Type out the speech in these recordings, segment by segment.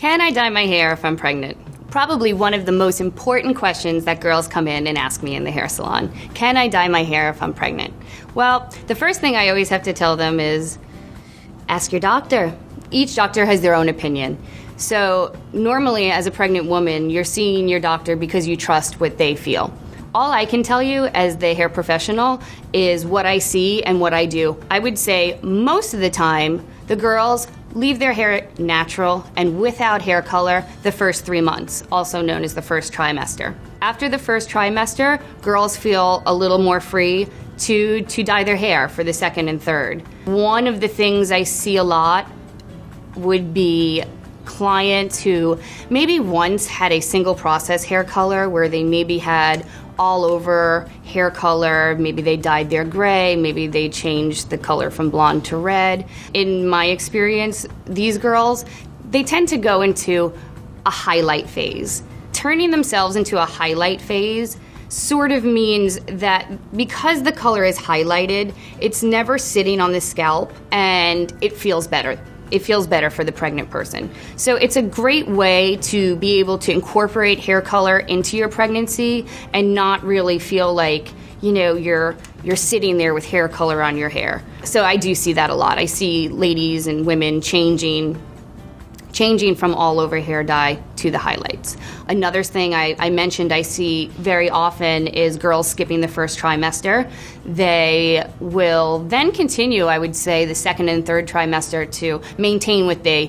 Can I dye my hair if I'm pregnant? Probably one of the most important questions that girls come in and ask me in the hair salon. Can I dye my hair if I'm pregnant? Well, the first thing I always have to tell them is, ask your doctor. Each doctor has their own opinion. So normally as a pregnant woman, you're seeing your doctor because you trust what they feel. All I can tell you as the hair professional is what I see and what I do. I would say most of the time, the girls leave their hair natural and without hair color the first 3 months, also known as the first trimester. After the first trimester, girls feel a little more free to dye their hair for the second and third. One of the things I see a lot would be clients who maybe once had a single process hair color where they maybe had all over hair color, maybe they dyed their gray, maybe they changed the color from blonde to red. In my experience, these girls, they tend to go into a highlight phase. Turning themselves into a highlight phase sort of means that because the color is highlighted, it's never sitting on the scalp and it feels better. It feels better for the pregnant person. So it's a great way to be able to incorporate hair color into your pregnancy and not really feel like, you're sitting there with hair color on your hair. So I do see that a lot. I see ladies and women changing from all over hair dye to the highlights. Another thing I mentioned I see very often is girls skipping the first trimester. They will then continue, I would say, the second and third trimester to maintain what they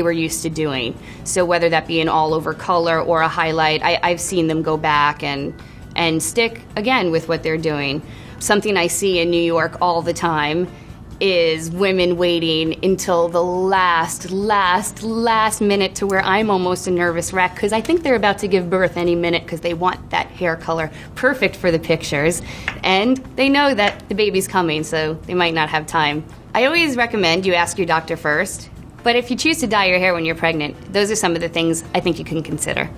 were used to doing. So whether that be an all over color or a highlight, I've seen them go back and stick again with what they're doing. Something I see in New York all the time is women waiting until the last minute to where I'm almost a nervous wreck because I think they're about to give birth any minute because they want that hair color perfect for the pictures and they know that the baby's coming, so they might not have time. I always recommend you ask your doctor first, but if you choose to dye your hair when you're pregnant, those are some of the things I think you can consider.